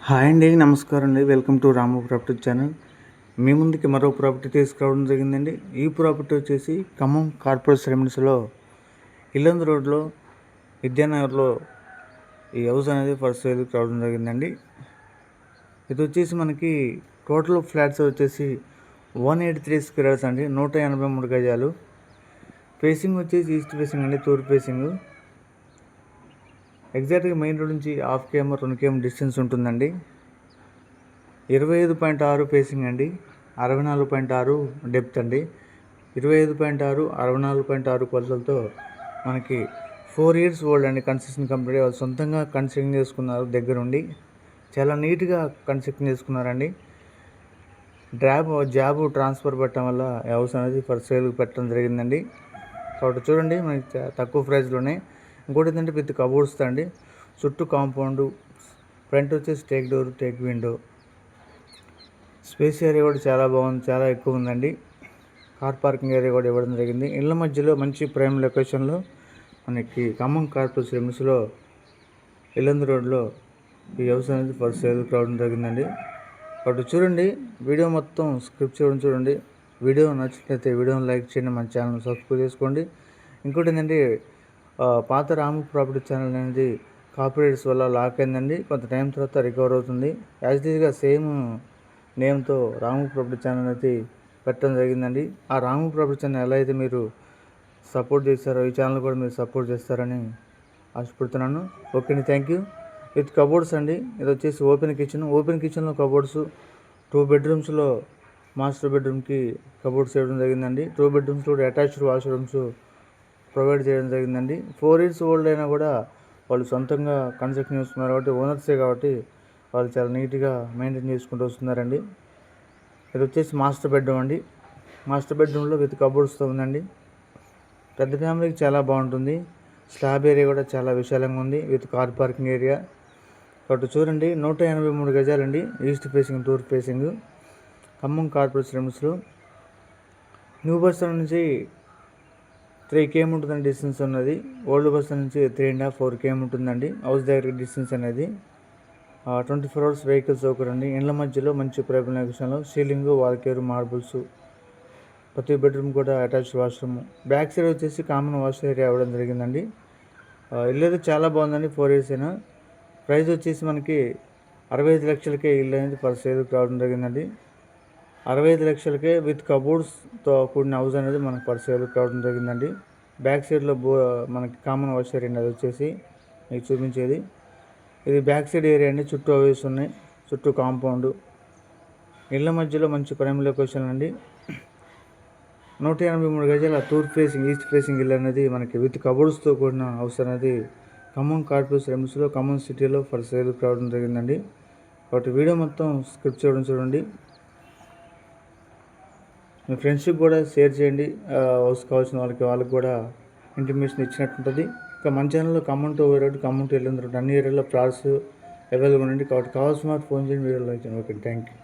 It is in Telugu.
హాయ్ అండి, నమస్కారం అండి. Welcome to Ramu property channel. మీ ముందుకి మరో ప్రాపర్టీ తీసుకురావడం జరిగిందండి. ఈ ప్రాపర్టీ వచ్చేసి ఖమ్మం కార్పొరేట్ రెమిడిస్లో ఇల్లందు రోడ్లో విద్యానగర్లో ఈ హౌస్ అనేది ఫస్ట్ సేల్కి రావడం జరిగిందండి. ఇది వచ్చేసి మనకి టోటల్ ఫ్లాట్స్ వచ్చేసి 183 స్క్వేర్ యార్డ్స్ అండి, 183 గజాలు. ఫేసింగ్ వచ్చేసి ఈస్ట్ ఫేసింగ్ అండి, తూర్పు ఫేసింగ్. ఎగ్జాక్ట్గా మెయిన్ రోడ్ నుంచి 1/2 km 2 km డిస్టెన్స్ ఉంటుందండి. 25.6 ఫేసింగ్ అండి, 64.6 డెప్త్ అండి. 25.6 64.6 కొలతలతో మనకి 4 years ఓల్డ్ అండి. కన్స్ట్రక్షన్ కంప్లీట్ వాళ్ళు సొంతంగా కన్స్ట్రక్షన్ చేసుకున్నారు దగ్గరుండి. చాలా నీట్గా కన్స్ట్రక్షన్ చేసుకున్నారండి. జాబ్ ట్రాన్స్ఫర్ పెట్టడం వల్ల హౌస్ అనేది ఫర్ సేల్ పెట్టడం జరిగిందండి. కాబట్టి చూడండి, మనకి తక్కువ ప్రైస్లోనే. ఇంకోటి ఏంటంటే విత్ కబోర్డ్స్ అండి, చుట్టూ కాంపౌండ్, ఫ్రంట్ వచ్చేసి take door, take window. Space area కూడా చాలా బాగుంది, చాలా ఎక్కువ ఉందండి. కార్ పార్కింగ్ ఏరియా కూడా ఇవ్వడం జరిగింది. ఇళ్ళ మధ్యలో మంచి ప్రైమ్ లొకేషన్లో మనకి ఖమ్మం కార్పొరేట్ లిమిట్స్లో ఇల్లందు రోడ్లో ఈ హౌస్ అనేది ఫర్ సేల్ రావడం జరిగిందండి. కాబట్టి చూడండి, వీడియో మొత్తం స్క్రిప్ట్ చేయడం చూడండి. వీడియో నచ్చినట్లయితే వీడియోని లైక్ చేయండి, మన ఛానల్ సబ్స్క్రైబ్ చేసుకోండి. ఇంకోటి ఏంటంటే పాత రాము ప్రాపర్టీ ఛానల్ అనేది కాపీరైట్స్ వల్ల లాక్ అయిందండి. కొంత టైం తర్వాత రికవర్ అవుతుంది. యాజ్ గా సేమ్ నేమ్తో రాము ప్రాపర్టీ ఛానల్ అనేది పెట్టడం జరిగిందండి. ఆ రాము ప్రాపర్టీ ఛానల్ ఎలా అయితే మీరు సపోర్ట్ చేస్తారో ఈ ఛానల్ కూడా మీరు సపోర్ట్ చేస్తారని ఆశపడుతున్నాను. ఓకే అండి, థ్యాంక్ యూ. విత్ కబోర్డ్స్ అండి. ఇది వచ్చేసి ఓపెన్ కిచెన్లో కబోర్డ్స్. 2 bedrooms మాస్టర్ బెడ్రూమ్కి కబోర్డ్స్ చేయడం జరిగిందండి. 2 bedrooms కూడా అటాచ్డ్ వాష్రూమ్స్ ప్రొవైడ్ చేయడం జరిగిందండి. 4 years ఓల్డ్ అయినా కూడా వాళ్ళు సొంతంగా కన్స్ట్రక్షన్ చేస్తున్నారు కాబట్టి, ఓనర్సే కాబట్టి వాళ్ళు చాలా నీట్గా మెయింటైన్ చేసుకుంటూ వస్తున్నారండి. ఇది వచ్చేసి మాస్టర్ బెడ్రూమ్ అండి. మాస్టర్ బెడ్రూమ్లో విత్ కబోర్డ్స్తో ఉందండి. పెద్ద ఫ్యామిలీకి చాలా బాగుంటుంది. స్లాబ్ ఏరియా కూడా చాలా విశాలంగా ఉంది విత్ కార్ పార్కింగ్ ఏరియా. కాబట్టి చూడండి, 183 గజాలండి. ఈస్ట్ ఫేసింగ్, తూర్పు ఫేసింగ్, ఖమ్మం కార్పొరేట్ లిమిట్స్లో. న్యూ బస్ స్టాండ్ నుంచి 3 km ఉంటుందండి డిస్టెన్స్ ఉన్నది. ఓల్డ్ బస్ స్టాండ్ నుంచి 3.5 4 km ఉంటుందండి హౌస్ దగ్గర డిస్టెన్స్ అనేది. 24 hours వెహికల్ సౌకర్యం అండి. ఇండ్ల మధ్యలో మంచి ప్రైవేట్ లొకేషన్లో సీలింగ్, వాల్కేర్, మార్బుల్స్, ప్రతి బెడ్రూమ్ కూడా అటాచ్డ్ వాష్రూమ్. బ్యాక్ సైడ్ వచ్చేసి కామన్ వాష్ ఏరియా ఇవ్వడం జరిగిందండి. ఇల్లు అయితే చాలా బాగుందండి. 4 years అయినా. ప్రైస్ వచ్చేసి మనకి 65 లక్షలకే ఇల్లు అనేది ఫర్ సేల్కి రావడం జరిగిందండి. 65 లక్షలకే విత్ కబోర్డ్స్తో కూడిన హౌస్ అనేది మనకు ఫర్ సేల్కి రావడం జరిగిందండి. బ్యాక్ సైడ్లో మనకి కామన్ వాష్ ఏరియా అది వచ్చేసి మీకు చూపించేది. ఇది బ్యాక్ సైడ్ ఏరియా అండి. చుట్టూ హౌసెస్ ఉన్నాయి, చుట్టూ కాంపౌండ్. ఇళ్ళ మధ్యలో మంచి ప్రైమ్ లొకేషన్ అండి. 183 గజాల తూర్పు ఫేసింగ్, ఈస్ట్ ఫేసింగ్ ఇల్లు అనేది మనకి విత్ కబోర్డ్స్తో కూడిన హౌస్ అనేది ఖమ్మం కార్పొరేట్ లిమిట్స్లో ఖమ్మం సిటీలో ఫర్ సేల్కి రావడం జరిగిందండి. కాబట్టి వీడియో మొత్తం స్క్రిప్ట్ చేయడం చూడండి. మీ ఫ్రెండ్స్కి కూడా షేర్ చేయండి. హౌస్ కావాల్సిన వాళ్ళకి కూడా ఇంటిమేషన్ ఇచ్చినట్టు ఉంటుంది. ఇంకా మన ఛానల్లో Khammam to road, Khammam to Yellandu road అన్ని ఏరియాలో ప్లాట్స్ అవైలబుల్ ఉంది. కాబట్టి కావాల్సిన ఫోన్ చేయండి, వీడియోలో ఇచ్చాను. Okay, thank you.